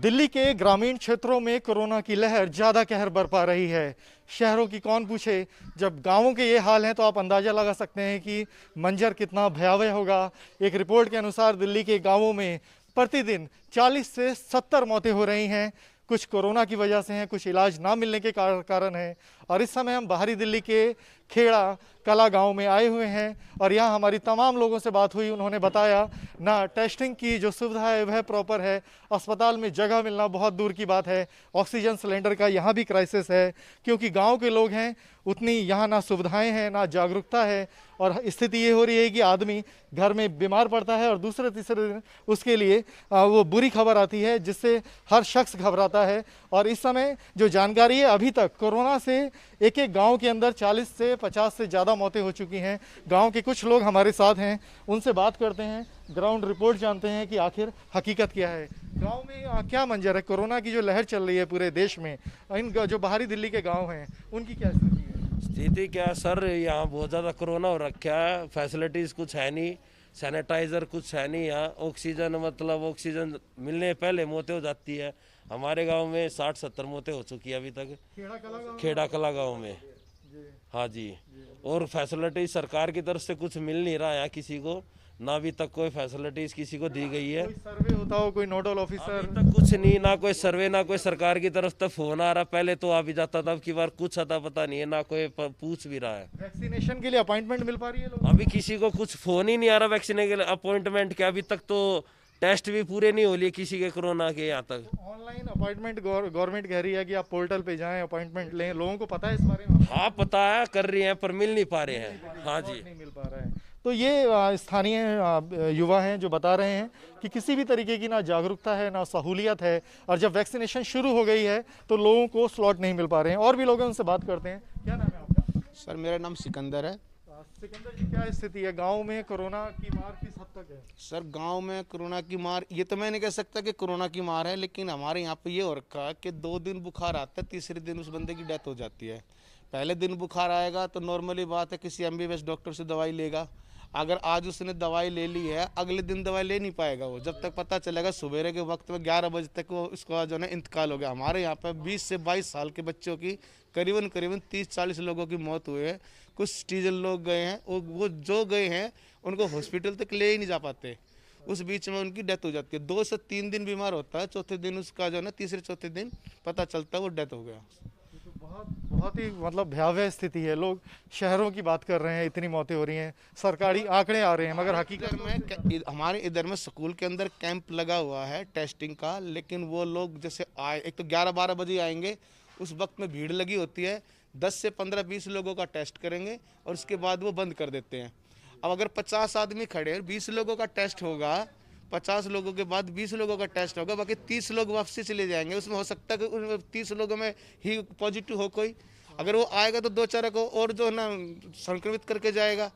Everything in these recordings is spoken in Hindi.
दिल्ली के ग्रामीण क्षेत्रों में कोरोना की लहर ज़्यादा कहर बरपा रही है। शहरों की कौन पूछे, जब गांवों के ये हाल हैं तो आप अंदाज़ा लगा सकते हैं कि मंजर कितना भयावह होगा। एक रिपोर्ट के अनुसार दिल्ली के गांवों में प्रतिदिन 40 से 70 मौतें हो रही हैं। कुछ कोरोना की वजह से हैं, कुछ इलाज ना मिलने के कारण है। और इस समय हम बाहरी दिल्ली के खेड़ा कला गांव में आए हुए हैं और यहाँ हमारी तमाम लोगों से बात हुई। उन्होंने बताया ना टेस्टिंग की जो सुविधा है वह प्रॉपर है, अस्पताल में जगह मिलना बहुत दूर की बात है, ऑक्सीजन सिलेंडर का यहाँ भी क्राइसिस है क्योंकि गांव के लोग हैं, उतनी यहाँ ना सुविधाएं हैं ना जागरूकता है। और स्थिति ये हो रही है कि आदमी घर में बीमार पड़ता है और दूसरे तीसरे दिन उसके लिए वो बुरी खबर आती है जिससे हर शख्स घबराता है। और इस समय जो जानकारी है, अभी तक कोरोना से एक एक गांव के अंदर 40 से 50 से ज़्यादा मौतें हो चुकी हैं। गांव के कुछ लोग हमारे साथ हैं, उनसे बात करते हैं, ग्राउंड रिपोर्ट जानते हैं कि आखिर हकीकत क्या है। गांव में क्या मंजर है, कोरोना की जो लहर चल रही है पूरे देश में, इन जो बाहरी दिल्ली के गाँव हैं उनकी क्या स्थिति है? स्थिति क्या सर, यहाँ बहुत ज़्यादा कोरोना हो रखा है। फैसिलिटीज़ कुछ है नहीं, सैनिटाइज़र कुछ है नहीं। यहाँ ऑक्सीजन मतलब ऑक्सीजन मिलने पहले मौतें हो जाती है। हमारे गांव में 60-70 मौतें हो चुकी है अभी तक, खेड़ा कला गांव में। हाँ जी। और फैसिलिटी सरकार की तरफ से कुछ मिल नहीं रहा है किसी को, ना अभी तक कोई फैसिलिटीज किसी को दी गई है। कोई सर्वे होता हो, कोई नोडल ऑफिसर? अभी तक कुछ नहीं, ना कोई सर्वे ना कोई सरकार की तरफ से फोन आ रहा। पहले तो आ भी जाता था, अब की बार कुछ आता पता नहीं है, ना कोई पूछ भी रहा है। वैक्सीनेशन के लिए अपॉइंटमेंट मिल पा रही है लोगों? अभी किसी को कुछ फोन ही नहीं आ रहा वैक्सीनेशन के लिए, अपॉइंटमेंट के। अभी तक तो टेस्ट भी पूरे नहीं हो लिए किसी के कोरोना के यहाँ तक। ऑनलाइन अपॉइंटमेंट गवर्नमेंट कह रही है कि आप पोर्टल पे जाएं, अपॉइंटमेंट लें। लोगों को पता है इस बारे में? हाँ पता है, कर रही हैं पर मिल नहीं पा रहे हैं। हाँ जी, नहीं मिल पा रहा है। तो ये स्थानीय युवा हैं जो बता रहे हैं कि किसी भी तरीके की ना जागरूकता है ना सहूलियत है, और जब वैक्सीनेशन शुरू हो गई है तो लोगों को स्लॉट नहीं मिल पा रहे हैं। और भी लोग हैं, उनसे बात करते हैं। क्या नाम है आपका? सर मेरा नाम सिकंदर है। सिकंदर जी, क्या स्थिति है गांव में? कोरोना की मार किस हद तक है? सर गांव में कोरोना की मार, ये तो मैं नहीं कह सकता कि कोरोना की मार है, लेकिन हमारे यहाँ पे ये हो रखा है कि 2 दिन बुखार आता है, तीसरे दिन उस बंदे की डेथ हो जाती है। पहले दिन बुखार आएगा तो नॉर्मली बात है किसी MBBS डॉक्टर से दवाई लेगा। अगर आज उसने दवाई ले ली है, अगले दिन दवाई ले नहीं पाएगा वो, जब तक पता चलेगा सवेरे के वक्त में 11 बजे तक वो उसका जो है इंतकाल हो गया। हमारे यहाँ पर 20 से 22 साल के बच्चों की करीबन 30-40 लोगों की मौत हुई है। कुछ सिटीजन लोग गए हैं, वो जो गए हैं उनको हॉस्पिटल तक ले ही नहीं जा पाते, उस बीच में उनकी डेथ हो जाती है। 2 से 3 दिन बीमार होता है, चौथे दिन उसका जो है ना, तीसरे चौथे दिन पता चलता है वो डेथ हो गया। बहुत ही मतलब भयावह स्थिति है। लोग शहरों की बात कर रहे हैं, इतनी मौतें हो रही हैं, सरकारी आंकड़े आ रहे हैं, मगर हकीकत में हमारे इधर में स्कूल के अंदर कैंप लगा हुआ है टेस्टिंग का, लेकिन वो लोग जैसे आए, एक तो 11-12 बजे आएंगे, उस वक्त में भीड़ लगी होती है, 10 से 15-20 लोगों का टेस्ट करेंगे और उसके बाद वो बंद कर देते हैं। अब अगर 50 आदमी खड़े हैं, 20 लोगों का टेस्ट होगा, 50 लोगों के बाद 20 लोगों का टेस्ट होगा, बाकी 30 लोग वापसी चले जाएंगे। उसमें हो सकता है कि उन 30 लोगों में ही पॉजिटिव हो कोई, अगर वो आएगा तो 2-4 को और जो है ना संक्रमित करके जाएगा।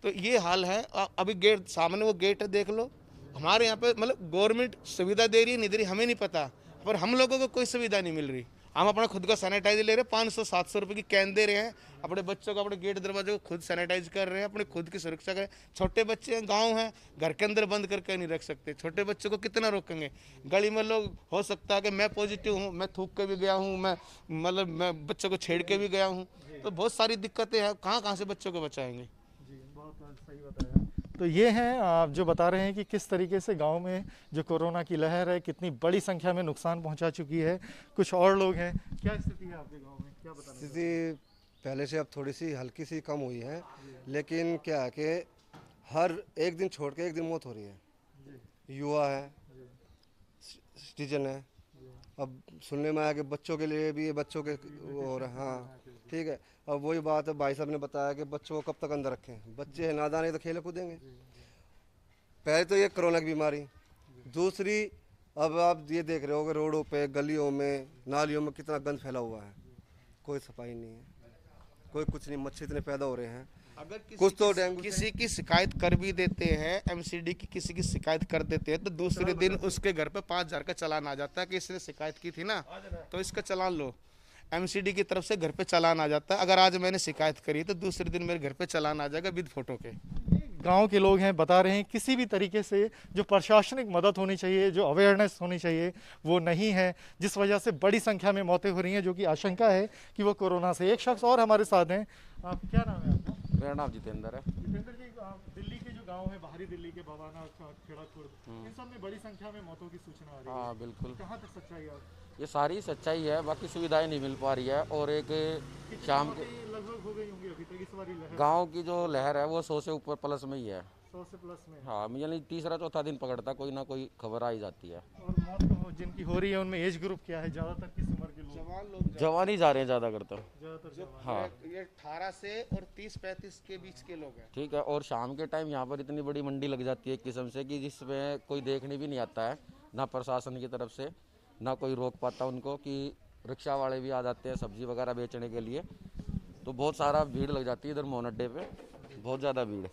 तो ये हाल है। अभी गेट सामने वो गेट है, देख लो। हमारे यहाँ पे मतलब गवर्नमेंट सुविधा दे रही है नहीं दे रही हमें नहीं पता, पर हम लोगों को कोई सुविधा नहीं मिल रही। हम अपना खुद का सैनिटाइजर ले रहे हैं, 500-700 रुपये की कैन दे रहे हैं, अपने बच्चों को अपने गेट दरवाजे को खुद सैनिटाइज कर रहे हैं, अपने खुद की सुरक्षा करें। छोटे बच्चे हैं, गांव हैं, घर के अंदर बंद करके नहीं रख सकते, छोटे बच्चों को कितना रोकेंगे। गली में लोग, हो सकता है कि मैं पॉजिटिव हूँ, मैं थूक के भी गया हूँ, मैं बच्चों को छेड़ के भी गया हूँ, तो बहुत सारी दिक्कतें हैं। कहाँ से बच्चों को बचाएंगे? जी, बहुत सही बताया। तो ये हैं आप जो बता रहे हैं कि किस तरीके से गांव में जो कोरोना की लहर है कितनी बड़ी संख्या में नुकसान पहुंचा चुकी है। कुछ और लोग हैं, क्या स्थिति है आपके गांव में, क्या बताना? स्थिति पहले से अब थोड़ी सी हल्की सी कम हुई है, लेकिन क्या है कि हर एक दिन छोड़ के एक दिन मौत हो रही है। युवा है, सिटीजन है, अब सुनने में आया कि बच्चों के लिए भी बच्चों के हो रहा है। हाँ ठीक है, अब वही बात है, भाई साहब ने बताया कि बच्चों को कब तक अंदर रखें, बच्चे हैं नादान है तो खेले कूदेंगे। पहले तो ये कोरोना की बीमारी, दूसरी अब आप ये देख रहे हो कि रोडों पे, गलियों में, नालियों में कितना गंद फैला हुआ है, कोई सफाई नहीं है, कोई कुछ नहीं, मच्छर इतने पैदा हो रहे हैं। अगर कुछ तो डेंगू किसी की शिकायत कर भी देते हैं, MCD की किसी की शिकायत कर देते हैं, तो दूसरे दिन उसके घर पे 5,000 का चालान आ जाता है कि इसने शिकायत की थी ना, तो इसका चालान लो। MCD की तरफ से घर पे चालान आ जाता है। अगर आज मैंने शिकायत करी तो दूसरे दिन मेरे घर पे चालान आ जाएगा विद फोटो के। गांव के लोग हैं बता रहे हैं किसी भी तरीके से जो प्रशासनिक मदद होनी चाहिए, जो अवेयरनेस होनी चाहिए, वो नहीं है, जिस वजह से बड़ी संख्या में मौतें हो रही हैं, जो कि आशंका है कि वो कोरोना से। एक शख्स और हमारे साथ हैं। आप क्या नाम है आपका? मेरा नाम जितेंद्र है। जितेंद्र जी, दिल्ली के जो गांव है, बाहरी दिल्ली के बवाना, खेड़ा खुर्द, इन सब में बड़ी संख्या में मौतों की सूचना आ रही है। हाँ बिल्कुल, कहाँ तक सच्चाई है? ये सारी सच्चाई है, बाकी सुविधाएं नहीं मिल पा रही है। और एक शाम के लगभग हो गई होंगी अभी तक इस बारी लहर? गांव की जो लहर है वो 100 से ऊपर प्लस में ही है। 100 से प्लस में। हाँ, यानी तीसरा चौथा दिन पकड़ता कोई ना कोई खबर आ ही जाती है। और मौत जिनकी हो रही है उनमें एज ग्रुप क्या है? ज़्यादातर किस उम्र के लोग? जवान लोग जवान ही जा रहे हैं ज़्यादा करता। ज़्यादातर जवान। हाँ ये 18 से और 30-35 के बीच के लोग हैं। ठीक है। और शाम के टाइम यहाँ पर इतनी बड़ी मंडी लग जाती है एक किस्म से कि जिसमें कोई देखने भी नहीं आता है, ना प्रशासन की तरफ से, ना कोई रोक पाता उनको, कि रिक्शा वाले भी आ जाते हैं सब्जी वगैरह बेचने के लिए, तो बहुत सारा भीड़ लग जाती है इधर मोहन अड्डे पे, बहुत ज़्यादा भीड़।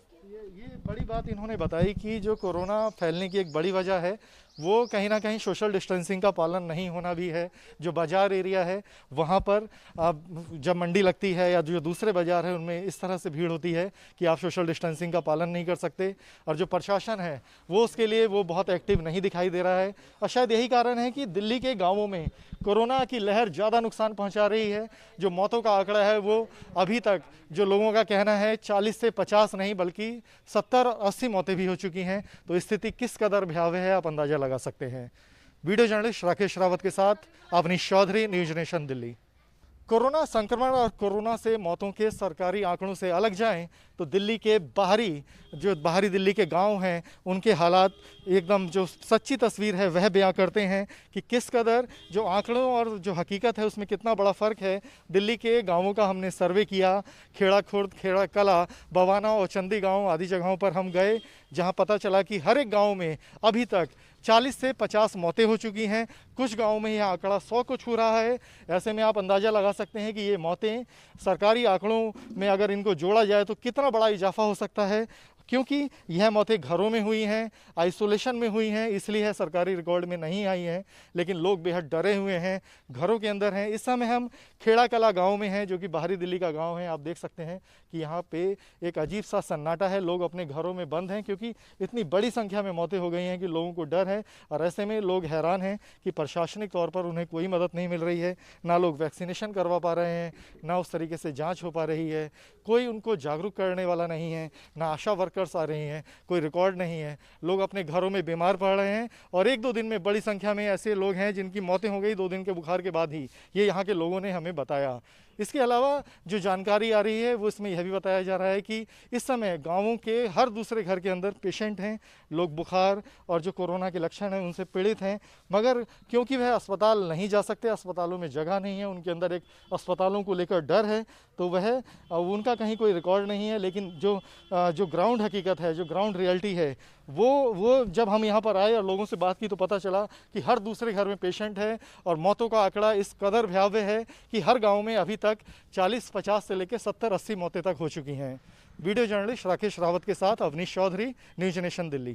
ये बड़ी बात इन्होंने बताई कि जो कोरोना फैलने की एक बड़ी वजह है वो कहीं ना कहीं सोशल डिस्टेंसिंग का पालन नहीं होना भी है। जो बाज़ार एरिया है वहाँ पर जब मंडी लगती है या जो दूसरे बाज़ार है उनमें इस तरह से भीड़ होती है कि आप सोशल डिस्टेंसिंग का पालन नहीं कर सकते, और जो प्रशासन है वो उसके लिए वो बहुत एक्टिव नहीं दिखाई दे रहा है। और शायद यही कारण है कि दिल्ली के गाँवों में कोरोना की लहर ज़्यादा नुकसान पहुँचा रही है। जो मौतों का आंकड़ा है वो अभी तक जो लोगों का कहना है 40 से 50 नहीं बल्कि 70-80 मौतें भी हो चुकी हैं। तो स्थिति किस कदर भयावह है आप अंदाज़ा लगा सकते हैं। वीडियो जर्नलिस्ट राकेश रावत के साथ Avnish Chaudhary, News Nation Delhi. Corona संक्रमण और कोरोना से मौतों के सरकारी आंकड़ों से अलग जाएं तो दिल्ली के बाहरी दिल्ली के गांव हैं उनके हालात एकदम जो सच्ची तस्वीर है वह बयां करते हैं कि किस कदर जो आंकड़ों और जो हकीकत है उसमें कितना बड़ा फ़र्क है। दिल्ली के गांवों का हमने सर्वे किया, खेड़ा खुर्द, खेड़ा कला, बवाना और चंदी गाँव आदि जगहों पर हम गए, जहाँ पता चला कि हर एक गाँव में अभी तक 40 से 50 मौतें हो चुकी हैं। कुछ गाँव में यह आंकड़ा 100 को छू रहा है। ऐसे में आप अंदाज़ा लगा सकते हैं कि ये मौतें सरकारी आंकड़ों में अगर इनको जोड़ा जाए तो कितना बड़ा इजाफा हो सकता है, क्योंकि यह मौतें घरों में हुई हैं, आइसोलेशन में हुई हैं, इसलिए है सरकारी रिकॉर्ड में नहीं आई हैं। लेकिन लोग बेहद डरे हुए हैं, घरों के अंदर हैं। इस समय हम खेड़ा कला गांव में हैं जो कि बाहरी दिल्ली का गांव है। आप देख सकते हैं कि यहाँ पे एक अजीब सा सन्नाटा है, लोग अपने घरों में बंद हैं क्योंकि इतनी बड़ी संख्या में मौतें हो गई हैं कि लोगों को डर है। और ऐसे में लोग हैरान हैं कि प्रशासनिक तौर पर उन्हें कोई मदद नहीं मिल रही है, ना लोग वैक्सीनेशन करवा पा रहे हैं, ना उस तरीके से जाँच हो पा रही है, कोई उनको जागरूक करने वाला नहीं है, ना आशा वर्कर्स आ रही हैं, कोई रिकॉर्ड नहीं है। लोग अपने घरों में बीमार पड़ रहे हैं और 1-2 दिन में बड़ी संख्या में ऐसे लोग हैं जिनकी मौतें हो गई 2 दिन के बुखार के बाद ही, ये यहाँ के लोगों ने हमें बताया। इसके अलावा जो जानकारी आ रही है वो इसमें यह भी बताया जा रहा है कि इस समय गांवों के हर दूसरे घर के अंदर पेशेंट हैं, लोग बुखार और जो कोरोना के लक्षण हैं उनसे पीड़ित हैं, मगर क्योंकि वह अस्पताल नहीं जा सकते, अस्पतालों में जगह नहीं है, उनके अंदर एक अस्पतालों को लेकर डर है, तो वह उनका कहीं कोई रिकॉर्ड नहीं है। लेकिन जो ग्राउंड हकीकत है, जो ग्राउंड रियलिटी है, वो जब हम यहाँ पर आए और लोगों से बात की तो पता चला कि हर दूसरे घर में पेशेंट है और मौतों का आंकड़ा इस कदर भयावह है कि हर गांव में अभी तक 40-50 से लेकर 70-80 मौतें तक हो चुकी हैं। वीडियो जर्नलिस्ट राकेश रावत के साथ अवनीश चौधरी, न्यूज नेशन दिल्ली।